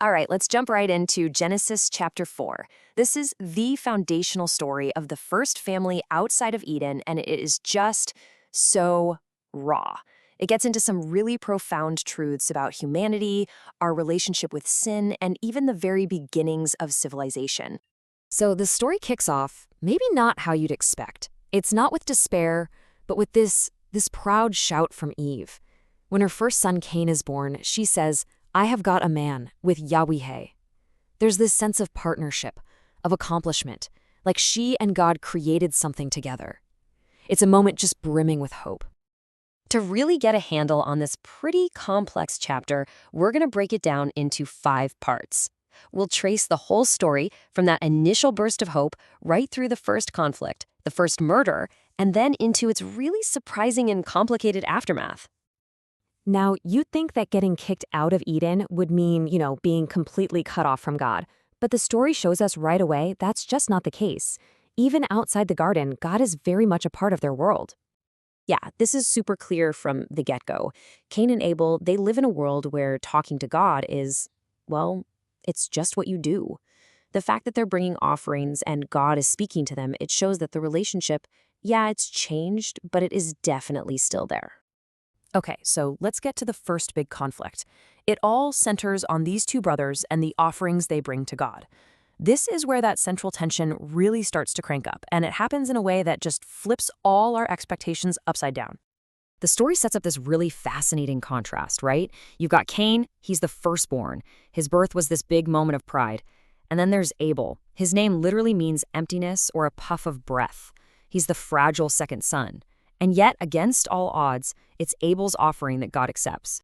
All right, let's jump right into Genesis chapter 4. This is the foundational story of the first family outside of Eden, and it is just so raw. It gets into some really profound truths about humanity, our relationship with sin, and even the very beginnings of civilization. So the story kicks off, maybe not how you'd expect. It's not with despair, but with this proud shout from Eve. When her first son Cain is born, she says, "I have got a man with Yahweh." There's this sense of partnership, of accomplishment, like she and God created something together. It's a moment just brimming with hope. To really get a handle on this pretty complex chapter, we're going to break it down into 5 parts. We'll trace the whole story from that initial burst of hope right through the first conflict, the first murder, and then into its really surprising and complicated aftermath. Now, you'd think that getting kicked out of Eden would mean, being completely cut off from God. But the story shows us right away that's just not the case. Even outside the garden, God is very much a part of their world. Yeah, this is super clear from the get-go. Cain and Abel, they live in a world where talking to God is, well, it's just what you do. The fact that they're bringing offerings and God is speaking to them, it shows that the relationship, yeah, it's changed, but it is definitely still there. Okay, so let's get to the first big conflict. It all centers on these 2 brothers and the offerings they bring to God. This is where that central tension really starts to crank up, and it happens in a way that just flips all our expectations upside down. The story sets up this really fascinating contrast, right? You've got Cain, he's the firstborn. His birth was this big moment of pride. And then there's Abel. His name literally means emptiness or a puff of breath. He's the fragile second son. And yet, against all odds, it's Abel's offering that God accepts.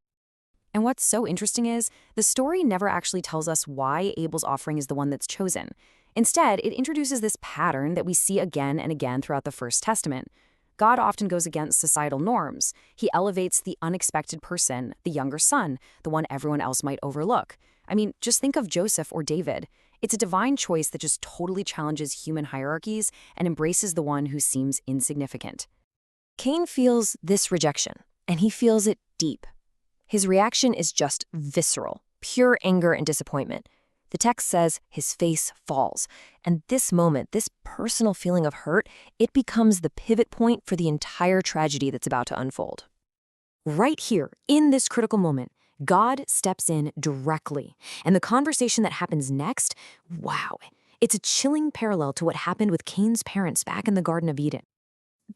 And what's so interesting is, the story never actually tells us why Abel's offering is the one that's chosen. Instead, it introduces this pattern that we see again and again throughout the First Testament. God often goes against societal norms. He elevates the unexpected person, the younger son, the one everyone else might overlook. I mean, just think of Joseph or David. It's a divine choice that just totally challenges human hierarchies and embraces the one who seems insignificant. Cain feels this rejection, and he feels it deep. His reaction is just visceral, pure anger and disappointment. The text says his face falls, and this moment, this personal feeling of hurt, it becomes the pivot point for the entire tragedy that's about to unfold. Right here, in this critical moment, God steps in directly, and the conversation that happens next, wow, it's a chilling parallel to what happened with Cain's parents back in the Garden of Eden.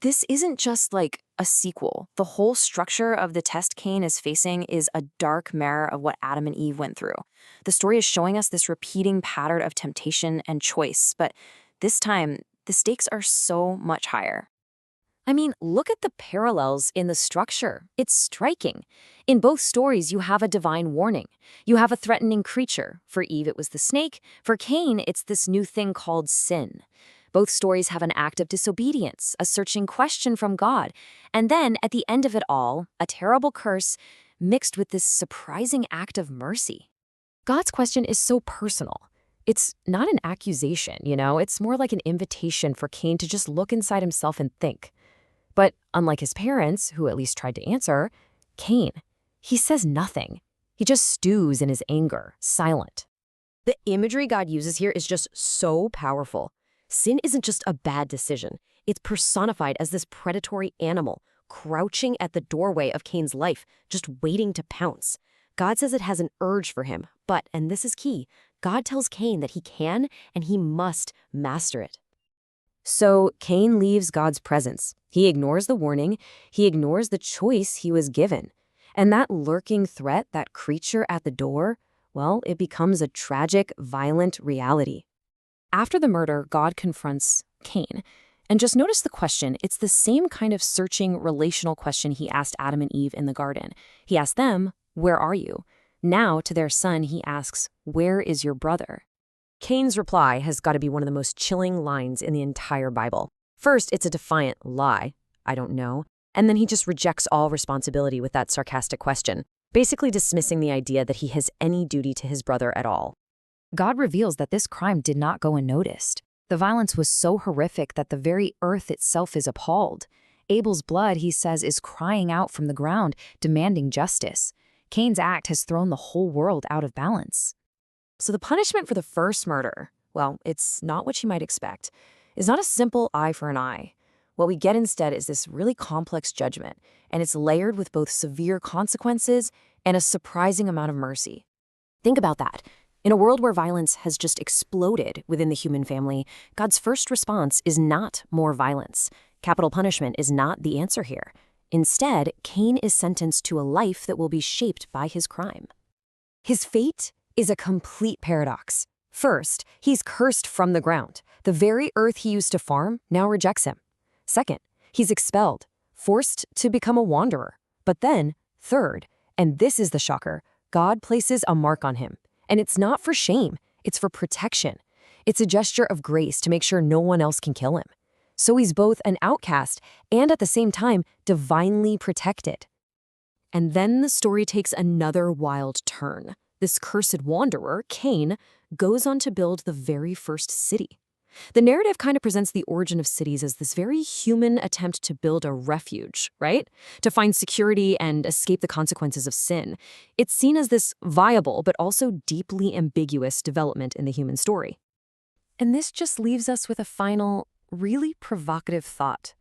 This isn't just like a sequel. The whole structure of the test Cain is facing is a dark mirror of what Adam and Eve went through. The story is showing us this repeating pattern of temptation and choice, but this time, the stakes are so much higher. I mean, look at the parallels in the structure. It's striking. In both stories, you have a divine warning. You have a threatening creature. For Eve, it was the snake. For Cain, it's this new thing called sin. Both stories have an act of disobedience, a searching question from God, and then, at the end of it all, a terrible curse mixed with this surprising act of mercy. God's question is so personal. It's not an accusation, it's more like an invitation for Cain to just look inside himself and think. But unlike his parents, who at least tried to answer, Cain, he says nothing. He just stews in his anger, silent. The imagery God uses here is just so powerful. Sin isn't just a bad decision. It's personified as this predatory animal, crouching at the doorway of Cain's life, just waiting to pounce. God says it has an urge for him, but, and this is key, God tells Cain that he can and he must master it. So Cain leaves God's presence. He ignores the warning. He ignores the choice he was given. And that lurking threat, that creature at the door, well, it becomes a tragic, violent reality. After the murder, God confronts Cain. And just notice the question. It's the same kind of searching relational question he asked Adam and Eve in the garden. He asked them, "Where are you?" Now, to their son, he asks, "Where is your brother?" Cain's reply has got to be one of the most chilling lines in the entire Bible. First, it's a defiant lie, "I don't know." And then he just rejects all responsibility with that sarcastic question, basically dismissing the idea that he has any duty to his brother at all. God reveals that this crime did not go unnoticed. The violence was so horrific that the very earth itself is appalled. Abel's blood, he says, is crying out from the ground, demanding justice. Cain's act has thrown the whole world out of balance. So the punishment for the first murder, well, it's not what you might expect. It's not a simple eye for an eye. What we get instead is this really complex judgment, and it's layered with both severe consequences and a surprising amount of mercy. Think about that. In a world where violence has just exploded within the human family, God's first response is not more violence. Capital punishment is not the answer here. Instead, Cain is sentenced to a life that will be shaped by his crime. His fate is a complete paradox. First, he's cursed from the ground. The very earth he used to farm now rejects him. Second, he's expelled, forced to become a wanderer. But then, third, and this is the shocker, God places a mark on him. And it's not for shame, it's for protection. It's a gesture of grace to make sure no one else can kill him. So he's both an outcast and at the same time divinely protected. And then the story takes another wild turn. This cursed wanderer, Cain, goes on to build the very first city. The narrative kind of presents the origin of cities as this very human attempt to build a refuge, right? To find security and escape the consequences of sin. It's seen as this viable but also deeply ambiguous development in the human story. And this just leaves us with a final, really provocative thought.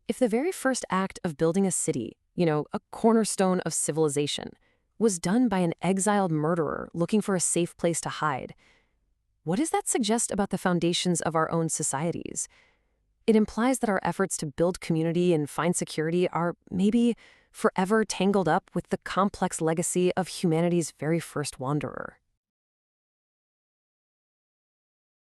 If the very first act of building a city, a cornerstone of civilization, was done by an exiled murderer looking for a safe place to hide, what does that suggest about the foundations of our own societies? It implies that our efforts to build community and find security are maybe forever tangled up with the complex legacy of humanity's very first wanderer.